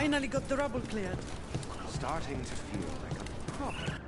finally got the rubble cleared. Starting to feel like a proper...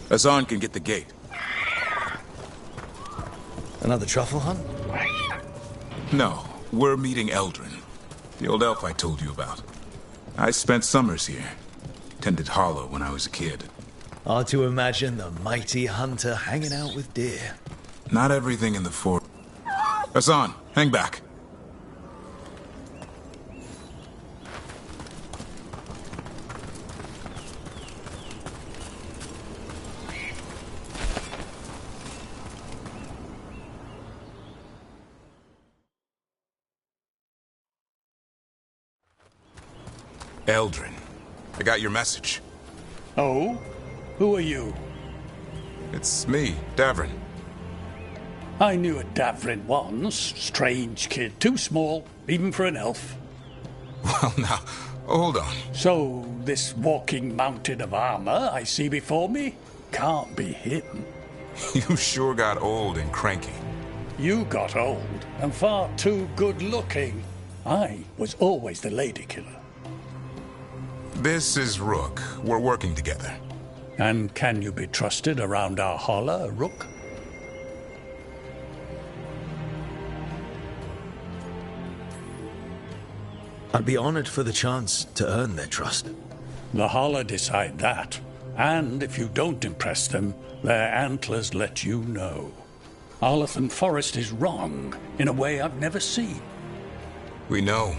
Hassan can get the gate. Another truffle hunt? No, we're meeting Eldrin, the old elf I told you about. I spent summers here. Tended Hollow when I was a kid. Hard to imagine the mighty hunter hanging out with deer. Not everything in the fort. Hassan, hang back. Eldrin, I got your message. Oh? Who are you? It's me, Davrin. I knew a Davrin once. Strange kid. Too small, even for an elf. Well, now, hold on. So, this walking mountain of armor I see before me can't be him. You sure got old and cranky. You got old and far too good looking. I was always the lady killer. This is Rook. We're working together. And can you be trusted around our holler, Rook? I'd be honored for the chance to earn their trust. The holler decide that. And if you don't impress them, their antlers let you know. Arlathan Forest is wrong in a way I've never seen. We know.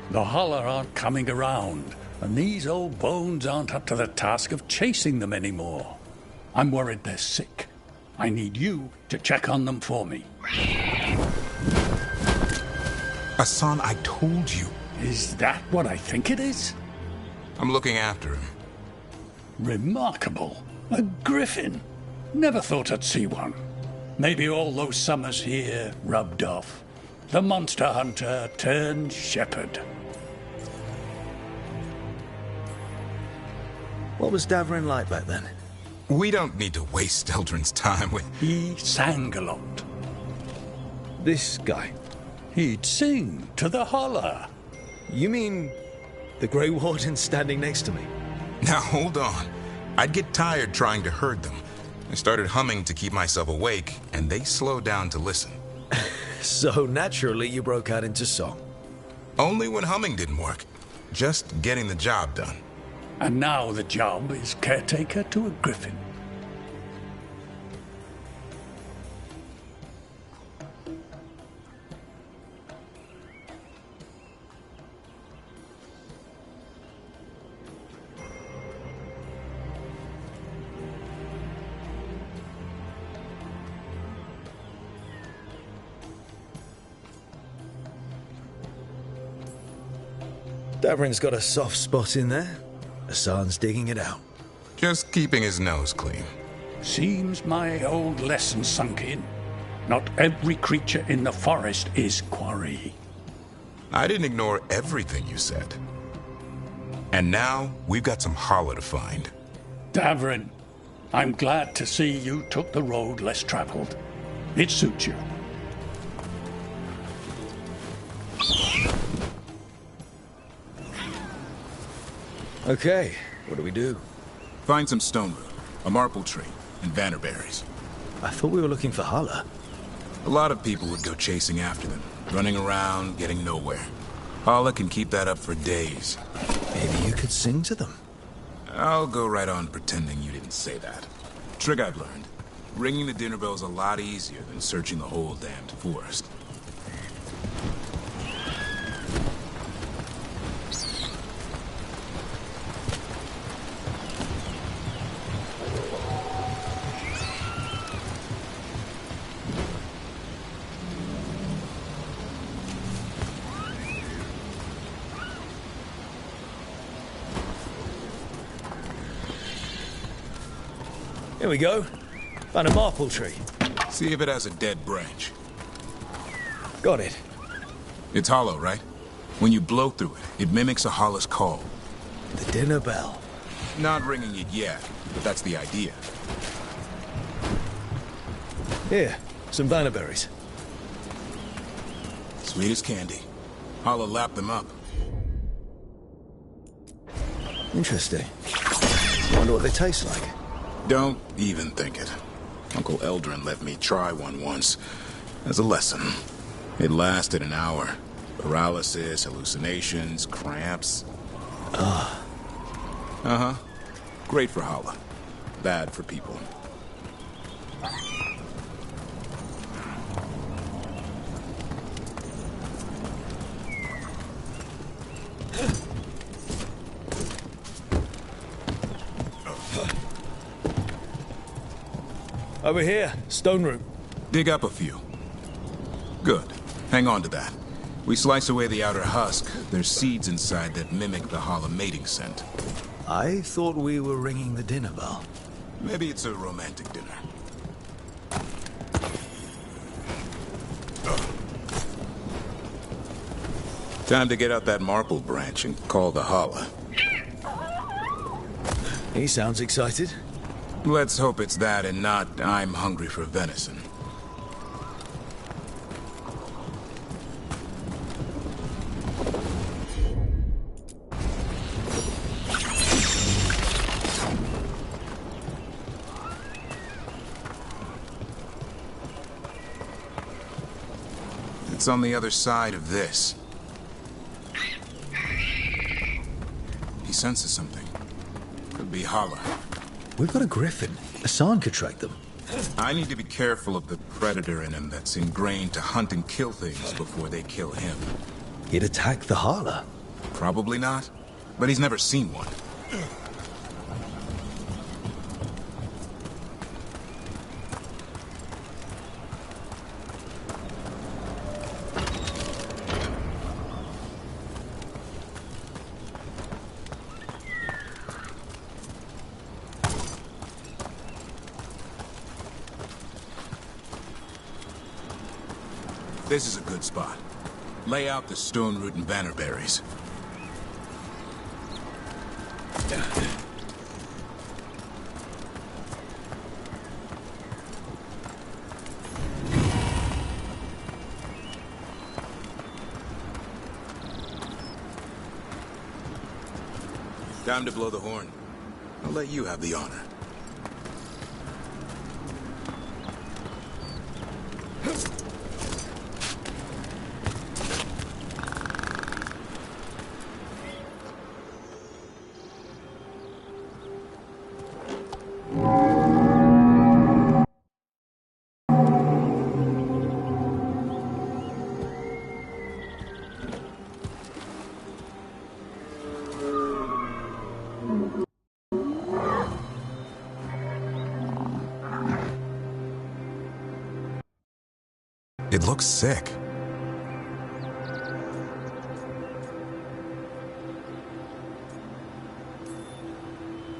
The holler aren't coming around. And these old bones aren't up to the task of chasing them anymore. I'm worried they're sick. I need you to check on them for me. Hassan, I told you. Is that what I think it is? I'm looking after him. Remarkable. A griffin. Never thought I'd see one. Maybe all those summers here rubbed off. The monster hunter turned shepherd. What was Davrin like back then? We don't need to waste Eldrin's time with... He sang a lot. This guy? He'd sing to the holler. You mean the Grey Warden standing next to me? Now, hold on. I'd get tired trying to herd them. I started humming to keep myself awake, and they slowed down to listen. So naturally you broke out into song. Only when humming didn't work. Just getting the job done. And now the job is caretaker to a griffin. Davrin's got a soft spot in there. Hassan's digging it out. Just keeping his nose clean. Seems my old lesson sunk in. Not every creature in the forest is quarry. I didn't ignore everything you said. And now, we've got some holler to find. Davrin, I'm glad to see you took the road less traveled. It suits you. Okay, what do we do? Find some stone root, a marple tree, and vannerberries. I thought we were looking for Hala. A lot of people would go chasing after them, running around, getting nowhere. Hala can keep that up for days. Maybe you could sing to them. I'll go right on pretending you didn't say that. Trick I've learned. Ringing the dinner bell's a lot easier than searching the whole damned forest. Here we go. Found a maple tree. See if it has a dead branch. Got it. It's hollow, right? When you blow through it, it mimics a hollow's call. The dinner bell. Not ringing it yet, but that's the idea. Here, some bannerberries. Sweet as candy. Holla lapped them up. Interesting. Wonder what they taste like. Don't even think it. Uncle Eldrin let me try one once. As a lesson. It lasted an hour. Paralysis, hallucinations, cramps. Uh-huh. Great for Holla. Bad for people. Over here, stone root. Dig up a few. Good. Hang on to that. We slice away the outer husk. There's seeds inside that mimic the Holla mating scent. I thought we were ringing the dinner bell. Maybe it's a romantic dinner. Time to get out that marple branch and call the Holla. He sounds excited. Let's hope it's that and not I'm hungry for venison. It's on the other side of this. He senses something. Could be Holla. We've got a griffin. Hassan could track them. I need to be careful of the predator in him that's ingrained to hunt and kill things before they kill him. He'd attack the Hala. Probably not, but he's never seen one. This is a good spot. Lay out the stone root and bannerberries. Time to blow the horn. I'll let you have the honor. It looks sick.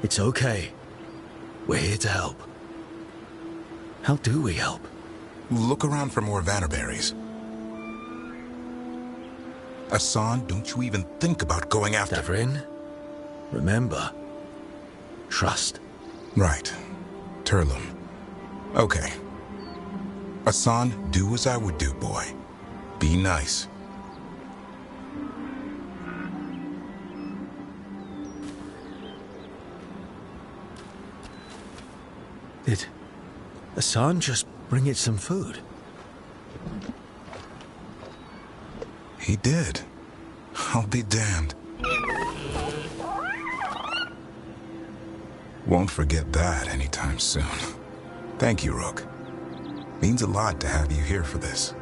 It's okay. We're here to help. How do we help? Look around for more vannerberries. Hassan, don't you even think about going after... Davrin, remember, trust. Right. Turlum. Okay. Hassan, do as I would do, boy. Be nice. Did Hassan just bring it some food? He did. I'll be damned. Won't forget that anytime soon. Thank you, Rook. Means a lot to have you here for this.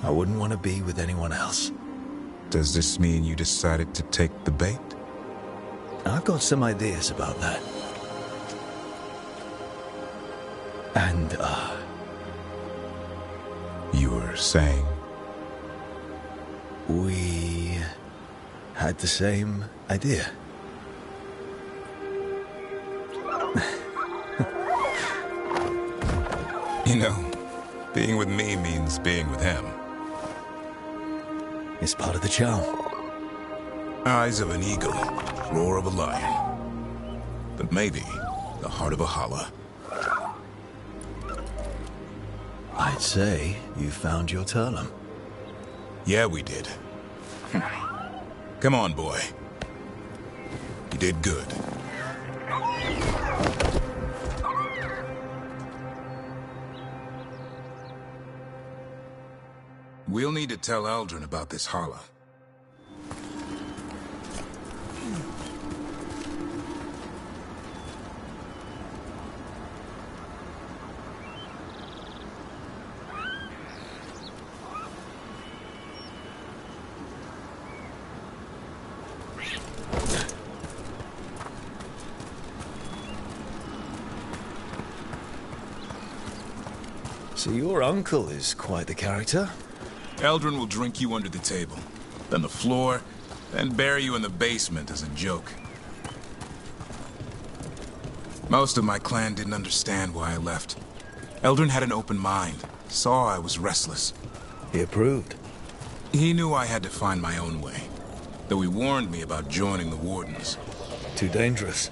I wouldn't want to be with anyone else. Does this mean you decided to take the bait? I've got some ideas about that. And, You were saying? we had the same idea. You know, being with me means being with him. It's part of the charm. Eyes of an eagle, roar of a lion. But maybe the heart of a holla. I'd say you found your Turlum. Yeah, we did. Come on, boy. You did good. We'll need to tell Eldrin about this holla. So your uncle is quite the character. Eldrin will drink you under the table, then the floor, then bury you in the basement as a joke. Most of my clan didn't understand why I left. Eldrin had an open mind, saw I was restless. He approved. He knew I had to find my own way, though he warned me about joining the Wardens. Too dangerous.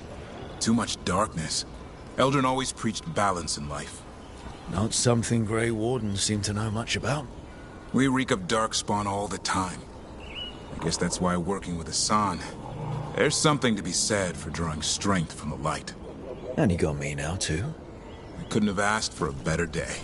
Too much darkness. Eldrin always preached balance in life. Not something Grey Wardens seem to know much about. We reek of darkspawn all the time. I guess that's why working with Hassan, there's something to be said for drawing strength from the light. And he got me now, too. I couldn't have asked for a better day.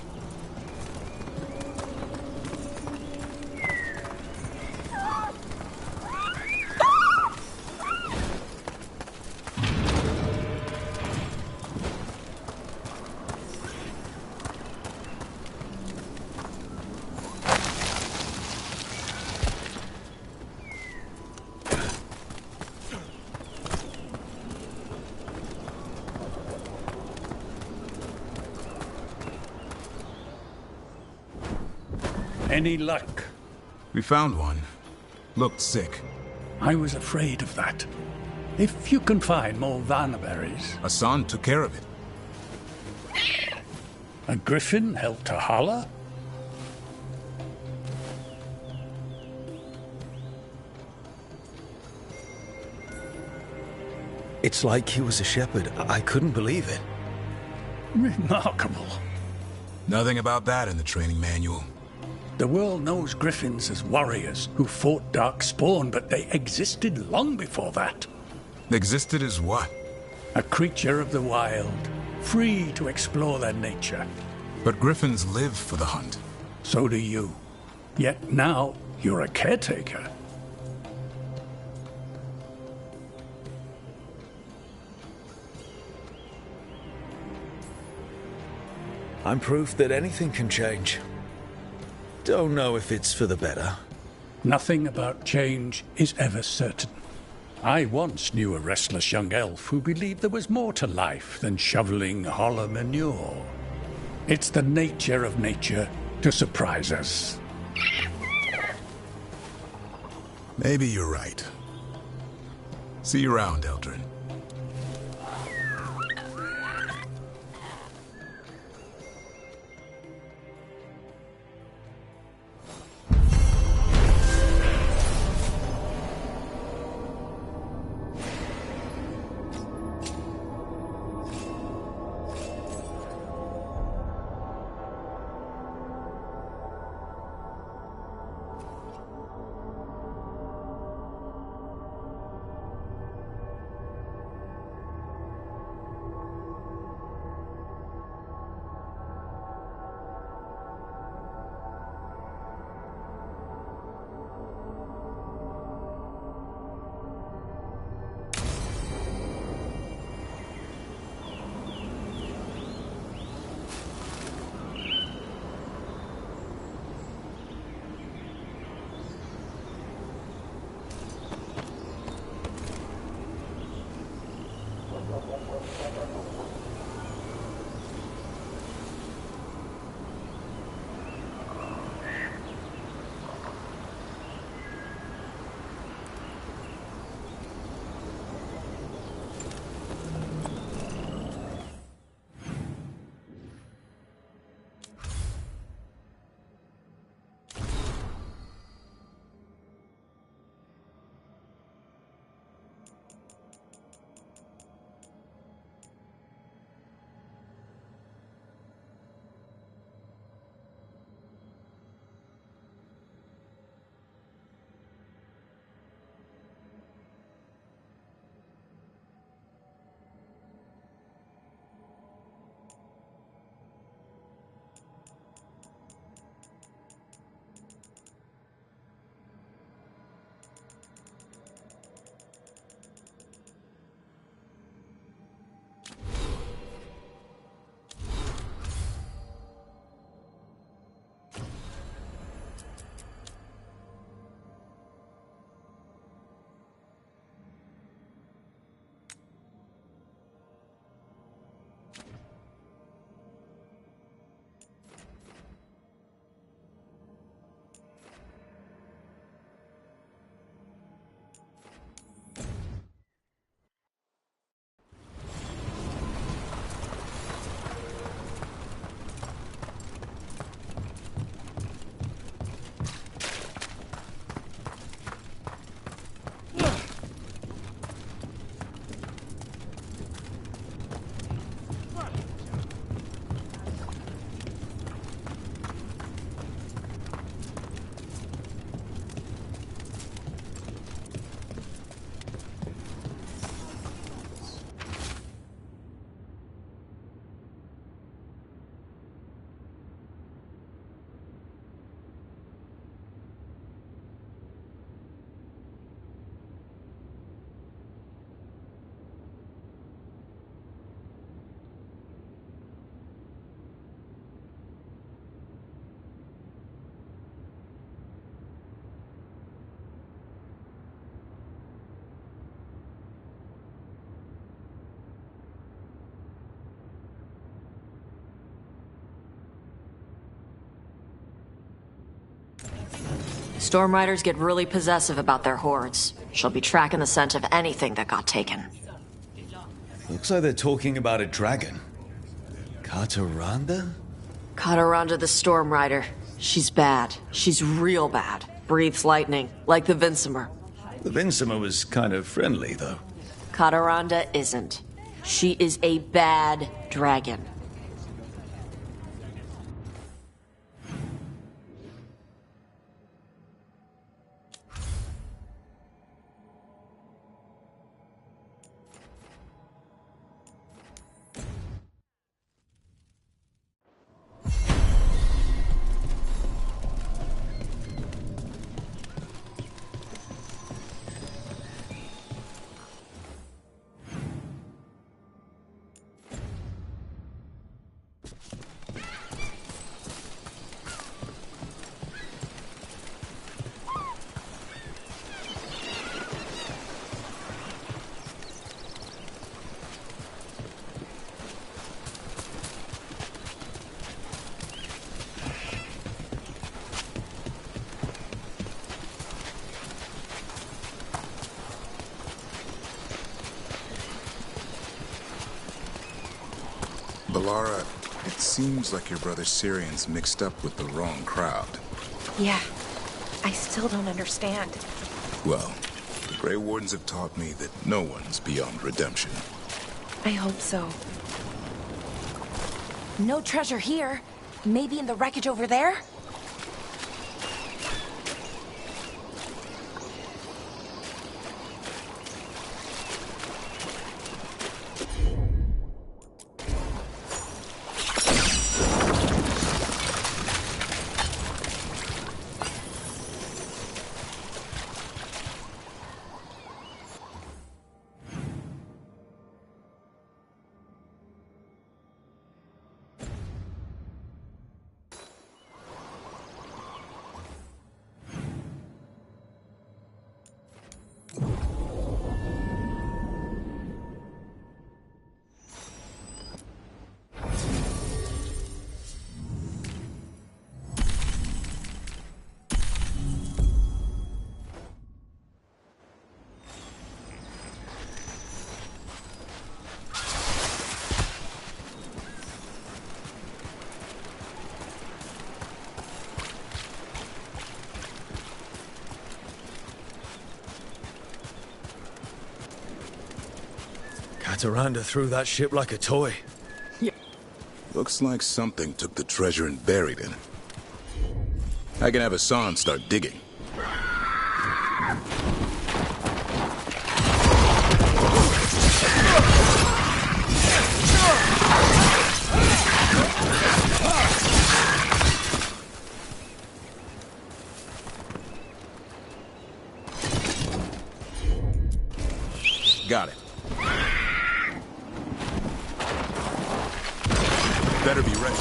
Any luck? We found one. Looked sick. I was afraid of that. If you can find more Vanaberries. Hassan took care of it. A griffin helped to holler? It's like he was a shepherd. I couldn't believe it. Remarkable. Nothing about that in the training manual. The world knows griffins as warriors who fought Darkspawn, but they existed long before that. Existed as what? A creature of the wild, free to explore their nature. But griffins live for the hunt. So do you. Yet now, you're a caretaker. I'm proof that anything can change. Don't know if it's for the better. Nothing about change is ever certain. I once knew a restless young elf who believed there was more to life than shoveling hollow manure. It's the nature of nature to surprise us. Maybe you're right. See you around, Eldrin. Storm Riders get really possessive about their hordes. She'll be tracking the scent of anything that got taken. Looks like they're talking about a dragon. Kataranda? Kataranda the Storm Rider. She's bad. She's real bad. Breathes lightning, like the Vincimer. The Vincimer was kind of friendly, though. Kataranda isn't. She is a bad dragon. Balara, it seems like your brother Syrian's mixed up with the wrong crowd. Yeah. I still don't understand. Well, the Grey Wardens have taught me that no one's beyond redemption. I hope so. No treasure here. Maybe in the wreckage over there? Kataranda threw that ship like a toy. Looks like something took the treasure and buried it. I can have Hassan start digging. Got it. Better be ready.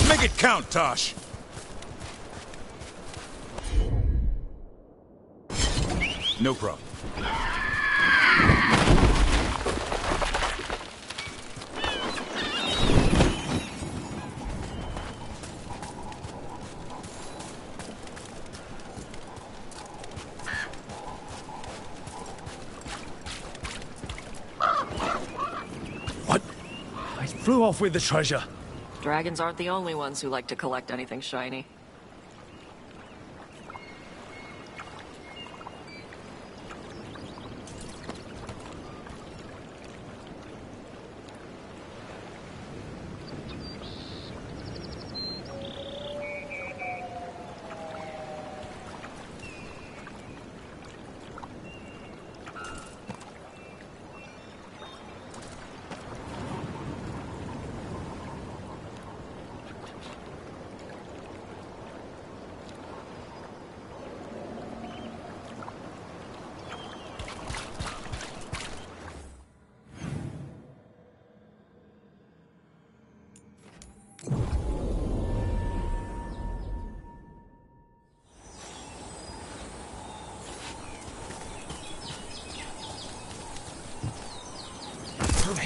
Make it count, Tosh. No problem. Flew off with the treasure. Dragons aren't the only ones who like to collect anything shiny.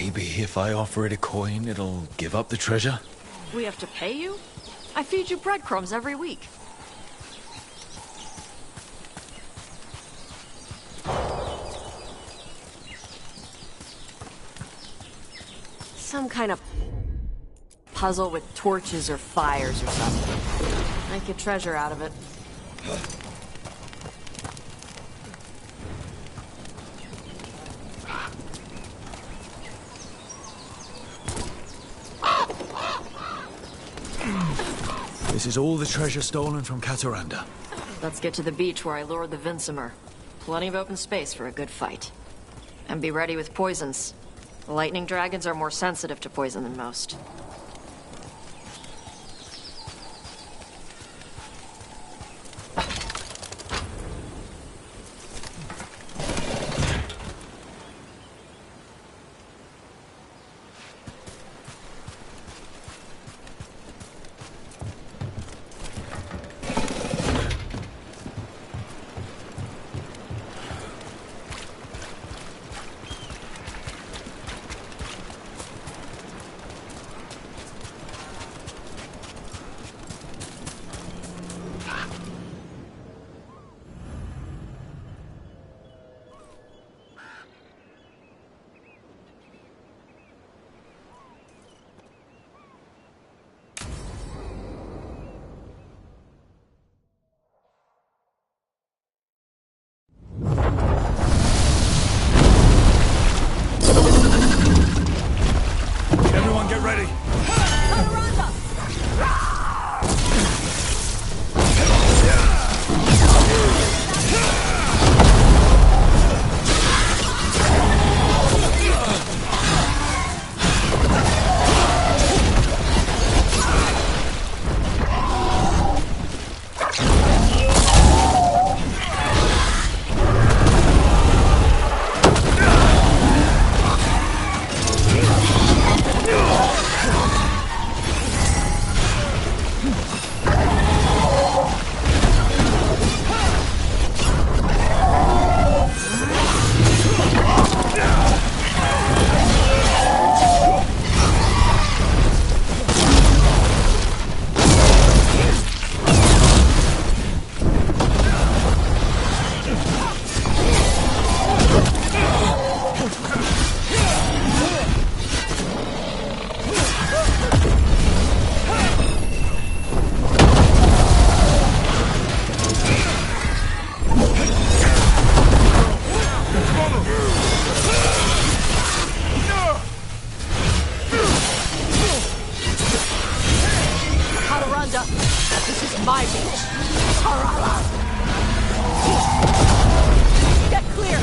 Maybe if I offer it a coin, it'll give up the treasure? We have to pay you? I feed you breadcrumbs every week. Some kind of puzzle with torches or fires or something. Make a treasure out of it. This is all the treasure stolen from Cataranda. Let's get to the beach where I lured the Vinsimer. Plenty of open space for a good fight. And be ready with poisons. The lightning dragons are more sensitive to poison than most. Everyone get ready. This is my beach. Harala! Get clear!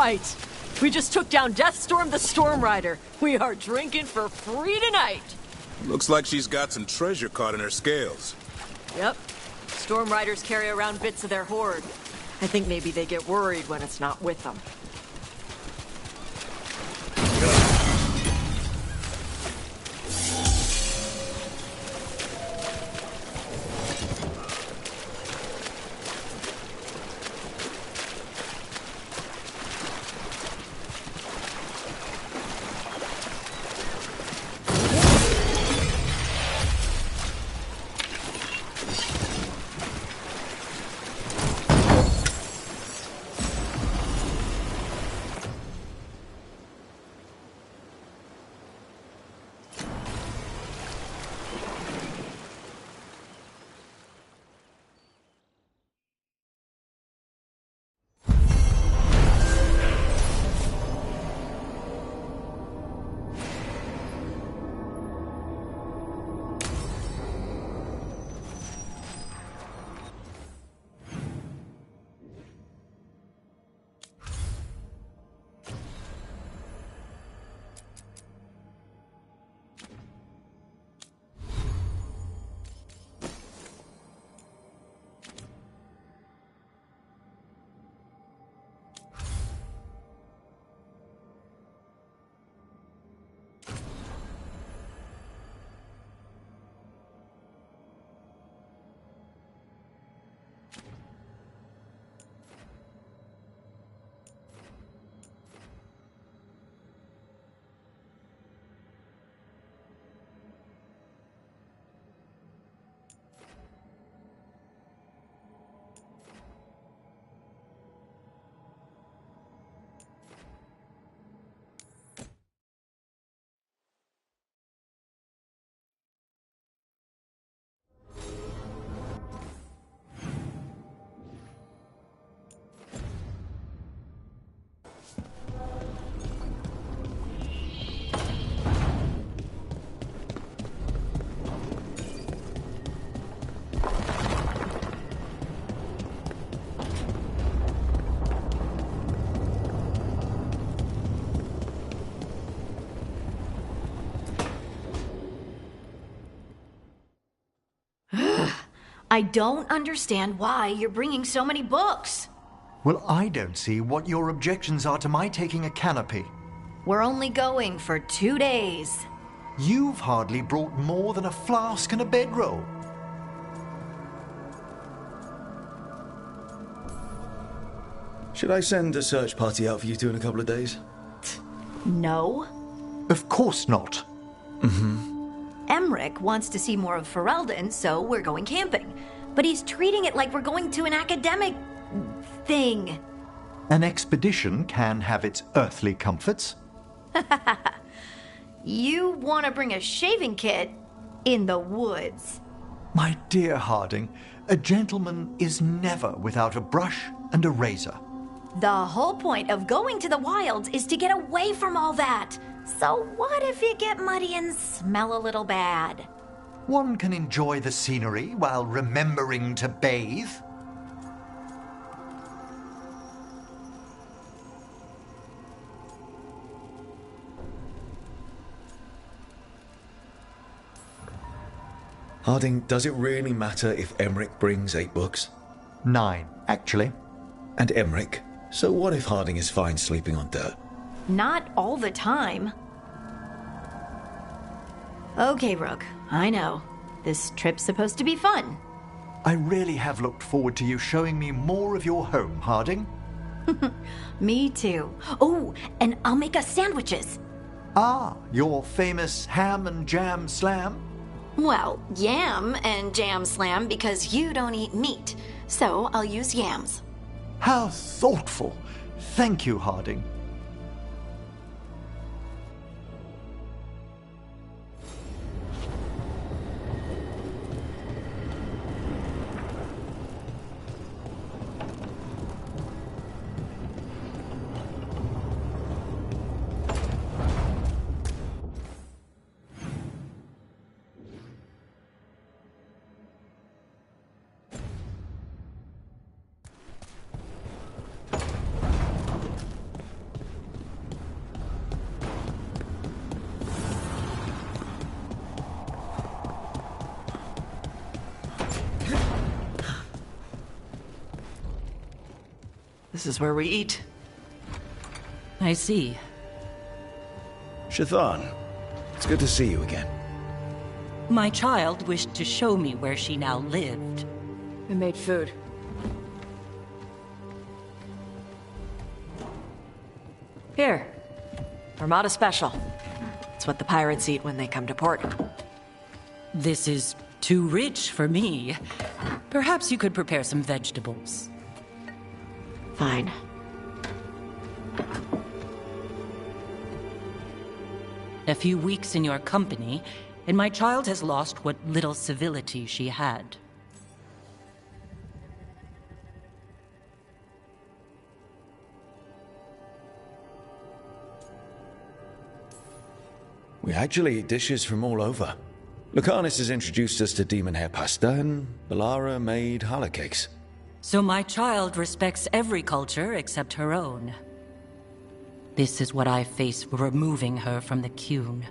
right. We just took down Deathstorm the Storm Rider. We are drinking for free tonight. Looks like she's got some treasure caught in her scales. Yep. Storm Riders carry around bits of their hoard. I think maybe they get worried when it's not with them. I don't understand why you're bringing so many books. Well, I don't see what your objections are to my taking a canopy. We're only going for 2 days. You've hardly brought more than a flask and a bedroll. Should I send a search party out for you two in a couple of days? No. Of course not. Emmerich wants to see more of Ferelden, so we're going camping. But he's treating it like we're going to an academic thing. An expedition can have its earthly comforts. You want to bring a shaving kit in the woods. My dear Harding, a gentleman is never without a brush and a razor. The whole point of going to the wilds is to get away from all that. So what if you get muddy and smell a little bad? One can enjoy the scenery while remembering to bathe. Harding, does it really matter if Emmerich brings 8 books? 9, actually. And Emmerich? So what if Harding is fine sleeping on dirt? Not all the time. Okay, Rook, I know. This trip's supposed to be fun. I really have looked forward to you showing me more of your home, Harding. Me too. Oh, and I'll make us sandwiches. Ah, your famous ham and jam slam? Well, yam and jam slam because you don't eat meat. So I'll use yams. How thoughtful. Thank you, Harding. This is where we eat. I see. Shathan, it's good to see you again. My child wished to show me where she now lived. We made food. Here. Armada Special. It's what the pirates eat when they come to port. This is too rich for me. Perhaps you could prepare some vegetables. Fine. A few weeks in your company, and my child has lost what little civility she had. We actually eat dishes from all over. Lucanus has introduced us to demon hair pasta, and Balara made challah cakes. So my child respects every culture except her own. This is what I face for removing her from the Qun.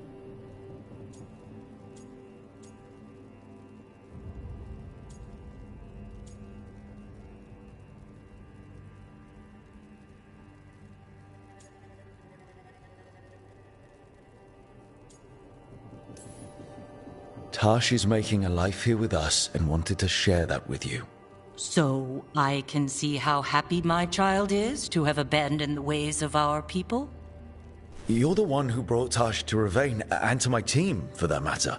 Tash is making a life here with us and wanted to share that with you. So I can see how happy my child is to have abandoned the ways of our people? You're the one who brought Tash to Ravane, and to my team, for that matter.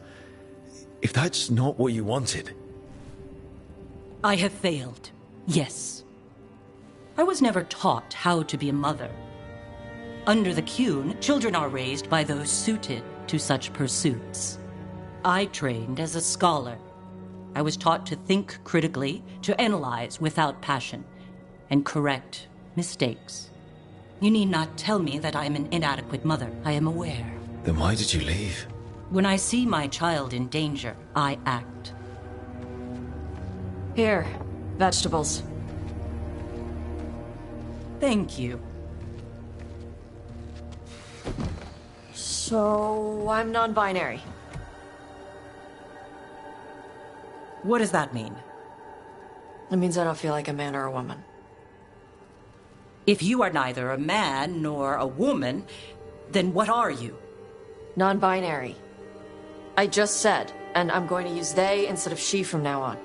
If that's not what you wanted... I have failed, yes. I was never taught how to be a mother. Under the Qun, children are raised by those suited to such pursuits. I trained as a scholar. I was taught to think critically, to analyze without passion, and correct mistakes. You need not tell me that I am an inadequate mother. I am aware. Then why did you leave? When I see my child in danger, I act. Here, vegetables. Thank you. So, I'm non-binary. What does that mean? It means I don't feel like a man or a woman. If you are neither a man nor a woman, then what are you? Non-binary. I just said, and I'm going to use they instead of she from now on.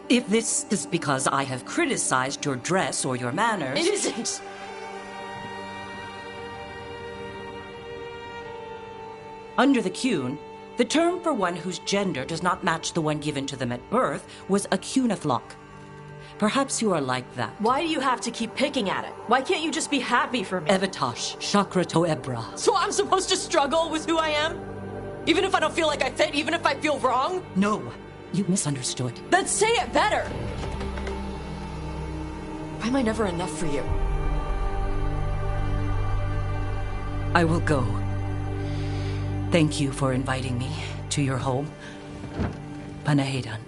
If this is because I have criticized your dress or your manners... It isn't! Under the Qun, the term for one whose gender does not match the one given to them at birth was a Qunaflock. Perhaps you are like that. Why do you have to keep picking at it? Why can't you just be happy for me? Evatash, Chakra to Ebra. So I'm supposed to struggle with who I am? Even if I don't feel like I fit, even if I feel wrong? No, you misunderstood. Then say it better! Why am I never enough for you? I will go. Thank you for inviting me to your home. Panahedan.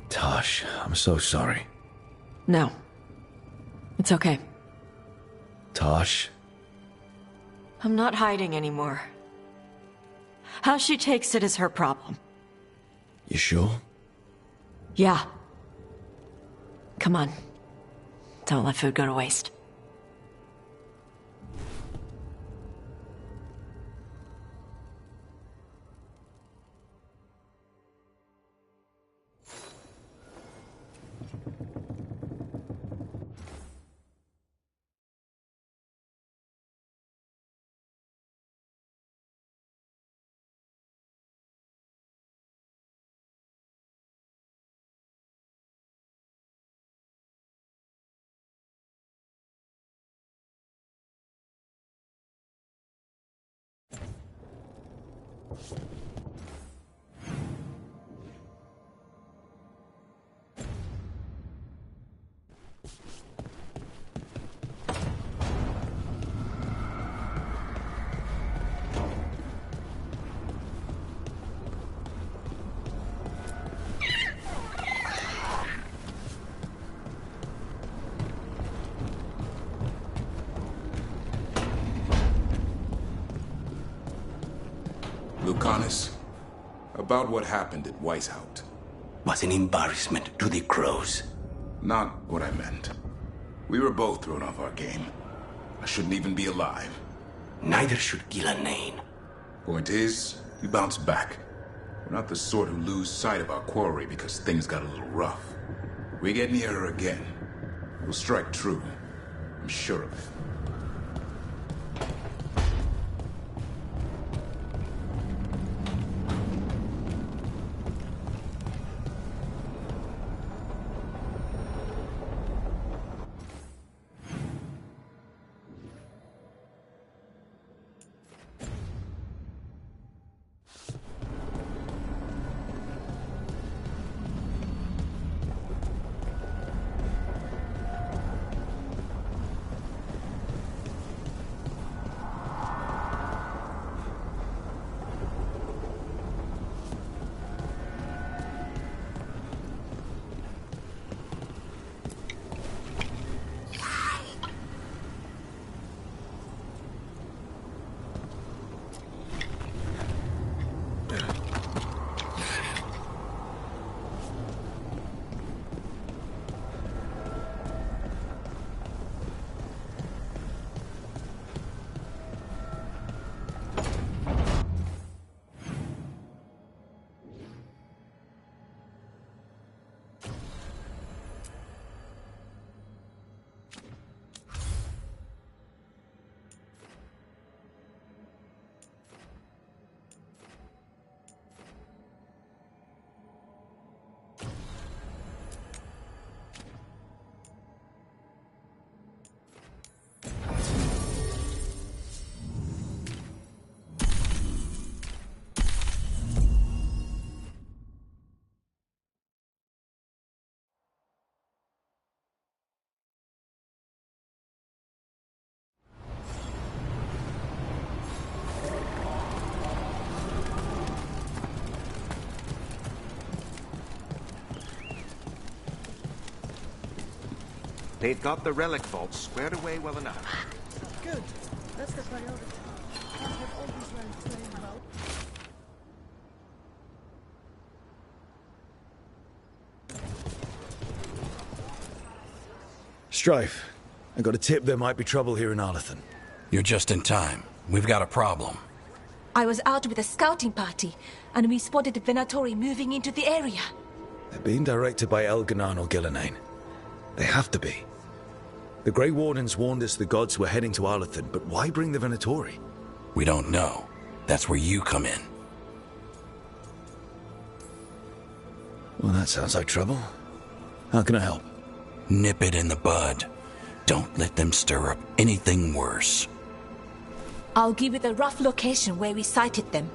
Tash, I'm so sorry. No. It's okay. Tash? I'm not hiding anymore. How she takes it is her problem. You sure? Yeah. Come on. Don't let food go to waste. Lucanus, about what happened at Weishaupt. Was an embarrassment to the crows. Not what I meant. We were both thrown off our game. I shouldn't even be alive. Neither should Ghilanane. Point is, we bounced back. We're not the sort who lose sight of our quarry because things got a little rough. We get near her again, we'll strike true. I'm sure of it. They've got the relic vault squared away well enough. Good. That's the priority. Can't have all these relics laying about. Strife, I got a tip there might be trouble here in Arlathan. You're just in time. We've got a problem. I was out with a scouting party, and we spotted the Venatori moving into the area. They're being directed by Elganan or Ghilanane. They have to be. The Grey Wardens warned us the gods were heading to Arlathan, but why bring the Venatori? We don't know. That's where you come in. Well, that sounds like trouble. How can I help? Nip it in the bud. Don't let them stir up anything worse. I'll give you the rough location where we sighted them,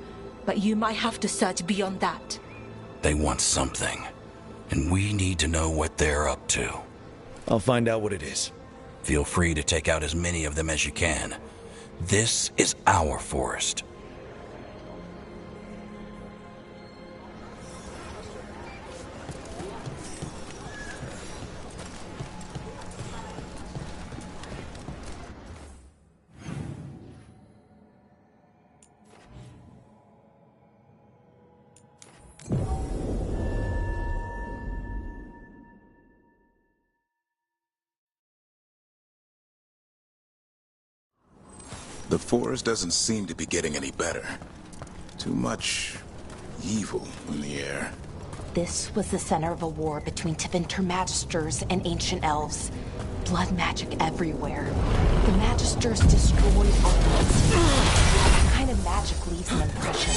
but you might have to search beyond that. They want something, and we need to know what they're up to. I'll find out what it is. Feel free to take out as many of them as you can. This is our forest. The forest doesn't seem to be getting any better. Too much evil in the air. This was the center of a war between Tevinter Magisters and ancient elves. Blood magic everywhere. The Magisters destroyed armies. That kind of magic leaves an impression.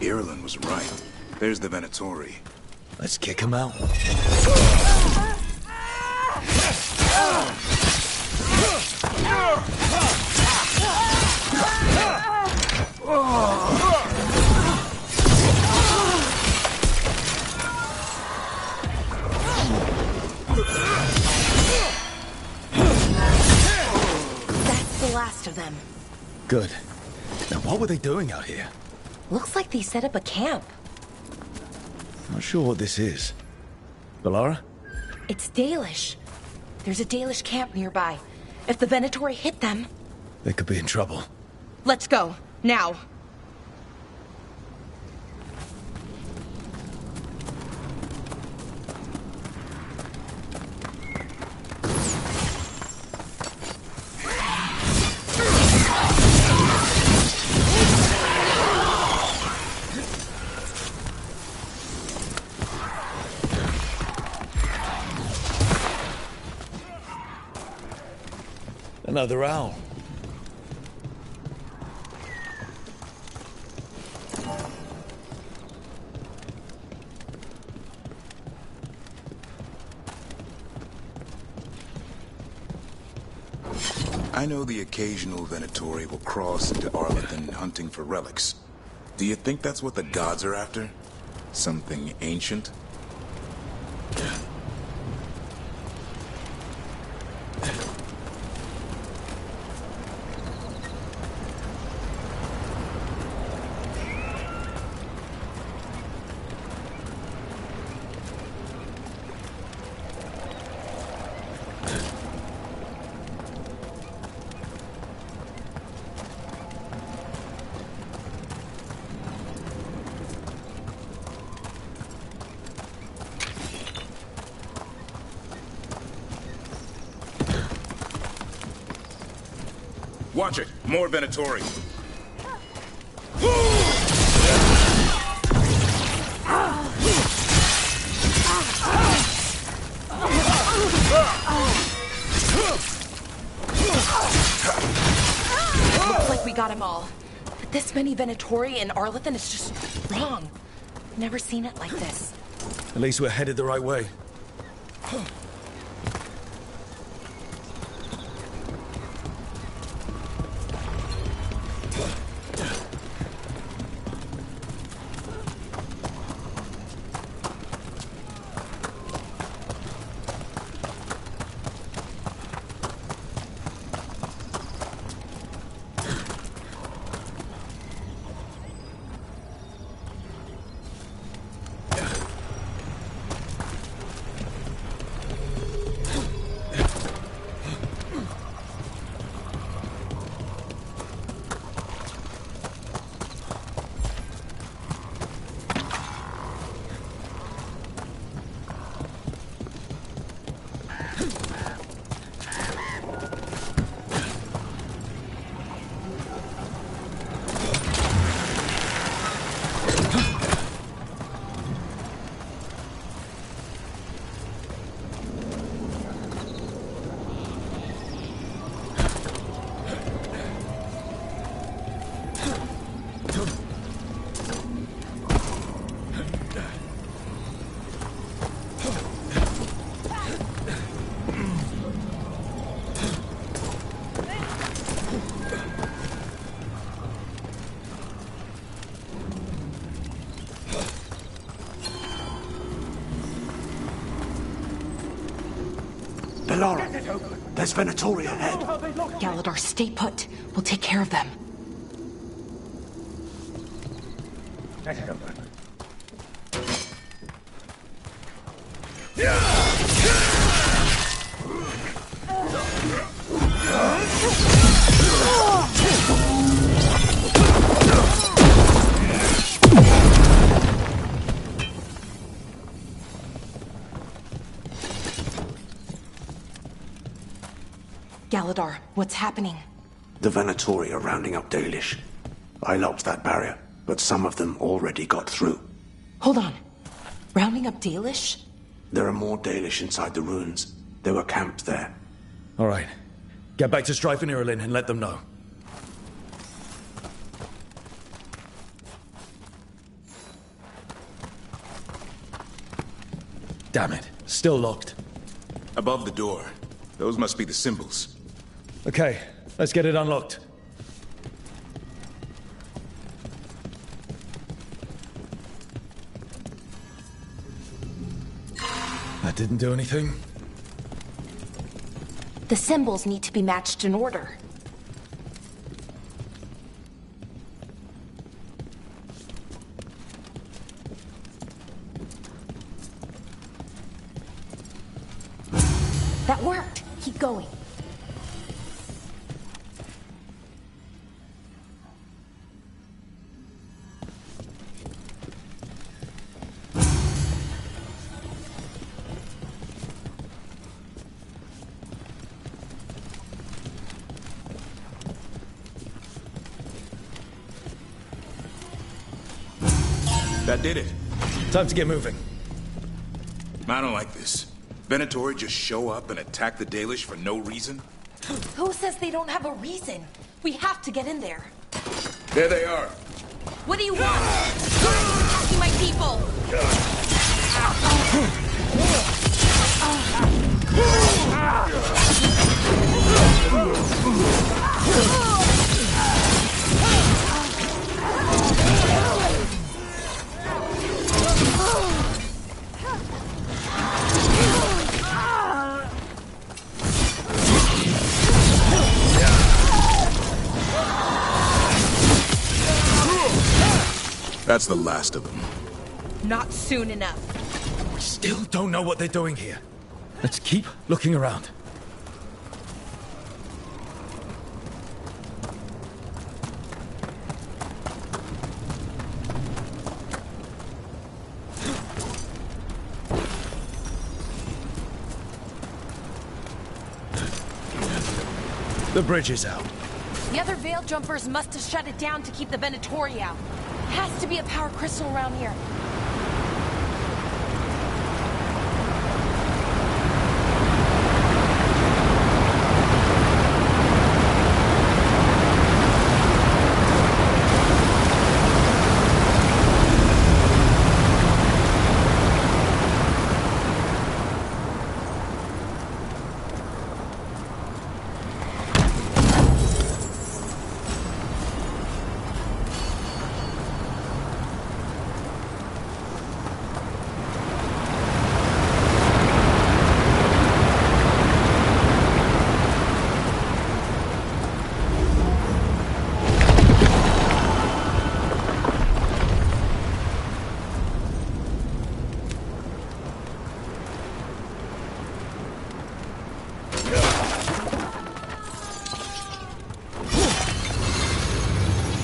Irulan was right. There's the Venatori. Let's kick him out. them. Good. Now, what were they doing out here? Looks like they set up a camp. Not sure what this is. Bellara? It's Dalish. There's a Dalish camp nearby. If the Venatori hit them... They could be in trouble. Let's go. Now. Another owl. I know the occasional Venatori will cross into Arlathan hunting for relics. Do you think that's what the gods are after? Something ancient? Watch it! More Venatori! Looks like we got them all. But this many Venatori in Arlathan is just wrong. Never seen it like this. At least we're headed the right way. Bellara, there's Venatori ahead. Galadar, stay put. We'll take care of them. Galadar, what's happening? The Venatori are rounding up Dalish. I locked that barrier, but some of them already got through. Hold on. Rounding up Dalish? There are more Dalish inside the ruins. They were camped there. All right. Get back to Strife and Irulan and let them know. Damn it. Still locked. Above the door. Those must be the symbols. Okay, let's get it unlocked. That didn't do anything? The symbols need to be matched in order. That worked. Keep going. That did it. Time to get moving. I don't like this. Venatori just show up and attack the Dalish for no reason? Who says they don't have a reason? We have to get in there. There they are. What do you want? Attacking my people! That's the last of them. Not soon enough. We still don't know what they're doing here. Let's keep looking around. The bridge is out. The other Veil Jumpers must have shut it down to keep the Venatori out. Has to be a power crystal around here.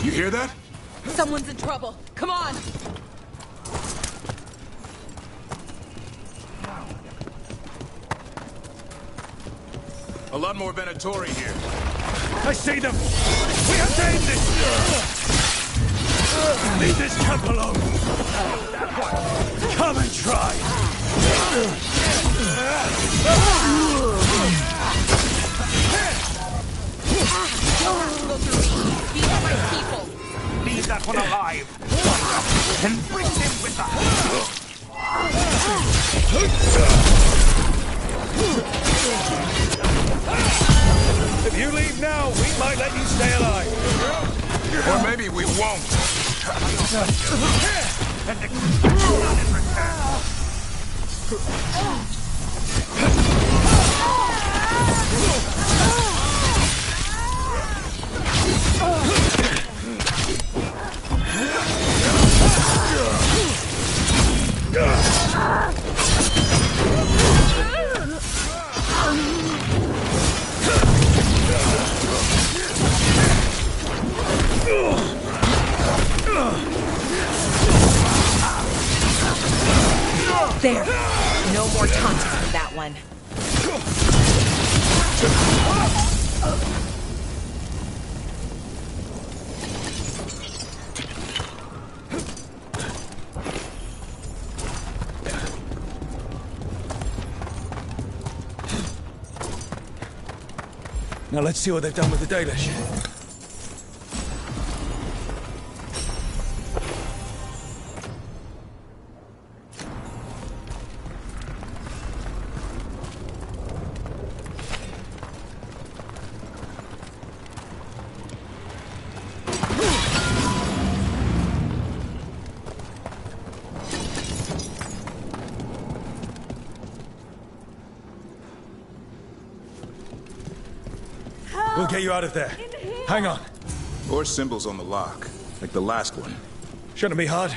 You hear that? Someone's in trouble. Come on! A lot more Venatori here. I see them! We have to end this! Leave this camp alone! Come and try! These are my people. Leave that one alive. And bring him with us. If you leave now, we might let you stay alive. Or maybe we won't. And explode in return. There. No more taunting for that one. Now let's see what they've done with the Dalish. We'll get you out of there. Hang on. Or symbols on the lock, like the last one. Shouldn't be hard.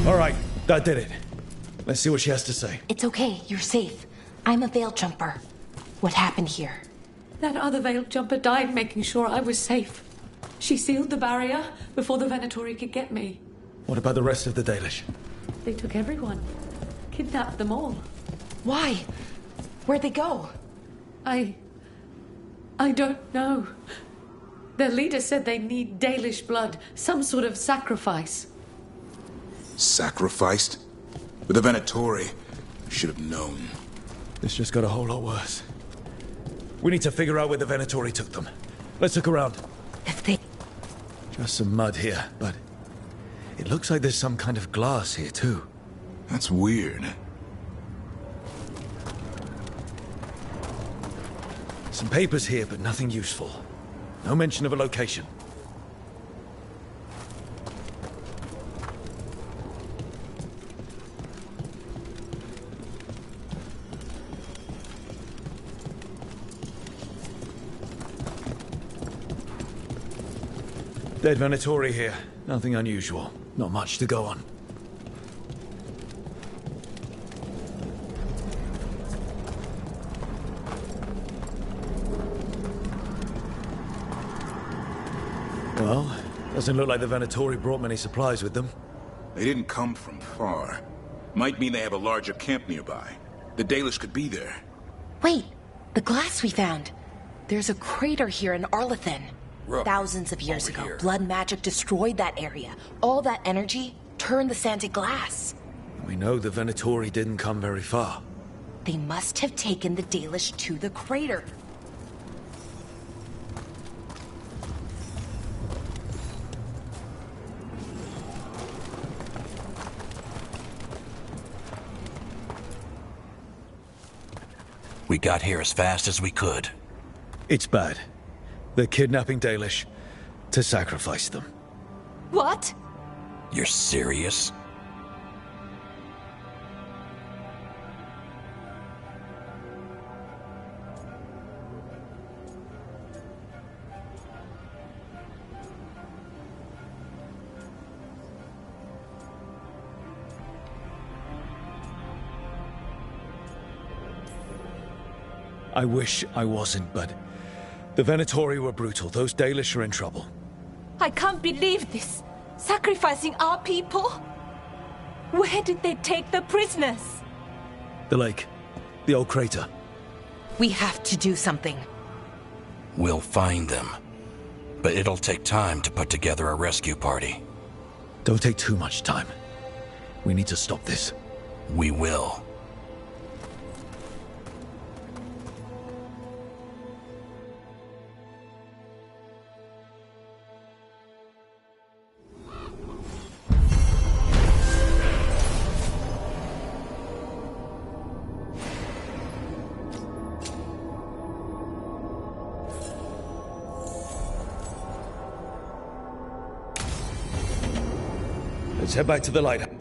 All right, that did it. Let's see what she has to say. It's okay, you're safe. I'm a veil jumper. What happened here? That other veil jumper died making sure I was safe. She sealed the barrier before the Venatori could get me. What about the rest of the Dalish? They took everyone. Kidnapped them all. Why? Where'd they go? I don't know. Their leader said they need Dalish blood, some sort of sacrifice. Sacrificed? With the Venatori, should have known. This just got a whole lot worse. We need to figure out where the Venatori took them. Let's look around. If they... Just some mud here, but it looks like there's some kind of glass here too. That's weird. Some papers here, but nothing useful. No mention of a location. Dead Venatori here. Nothing unusual. Not much to go on. Well, doesn't look like the Venatori brought many supplies with them. They didn't come from far. Might mean they have a larger camp nearby. The Dalish could be there. Wait, the glass we found. There's a crater here in Arlathan. Thousands of years ago, blood magic destroyed that area. All that energy turned the sand to glass. We know the Venatori didn't come very far. They must have taken the Dalish to the crater. We got here as fast as we could. It's bad. They're kidnapping Dalish to sacrifice them. What? You're serious? I wish I wasn't, but the Venatori were brutal. Those Dalish are in trouble. I can't believe this. Sacrificing our people? Where did they take the prisoners? The lake. The old crater. We have to do something. We'll find them. But it'll take time to put together a rescue party. Don't take too much time. We need to stop this. We will. Let's head back to the lighthouse.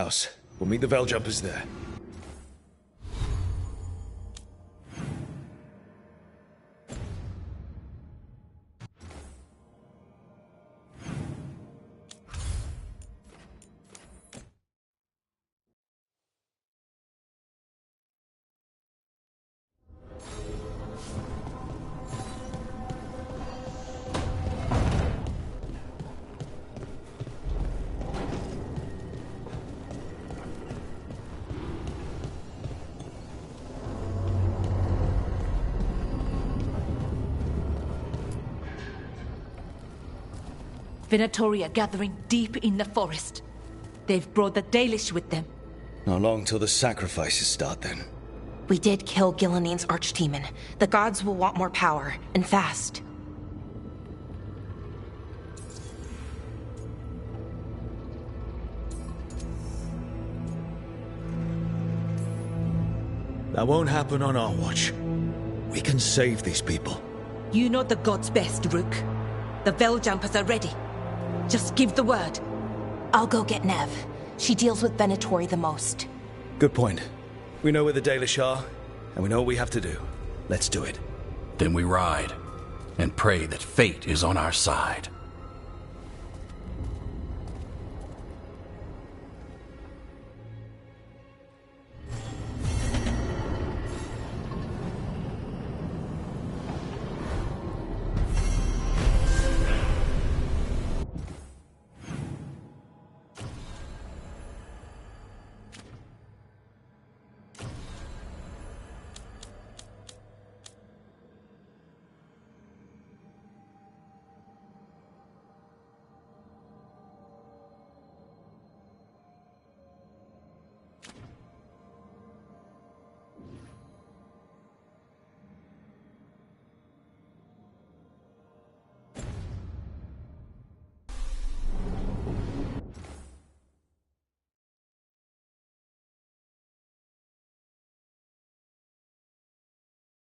house. We'll meet the Veljumpers there. Venatori are gathering deep in the forest. They've brought the Dalish with them. Not long till the sacrifices start, then. We did kill Gillening's archdemon. The gods will want more power, and fast. That won't happen on our watch. We can save these people. You know the gods best, Rook. The Veljumpers are ready. Just give the word. I'll go get Nev. She deals with Venatori the most. Good point. We know where the Dalish are, and we know what we have to do. Let's do it. Then we ride, and pray that fate is on our side.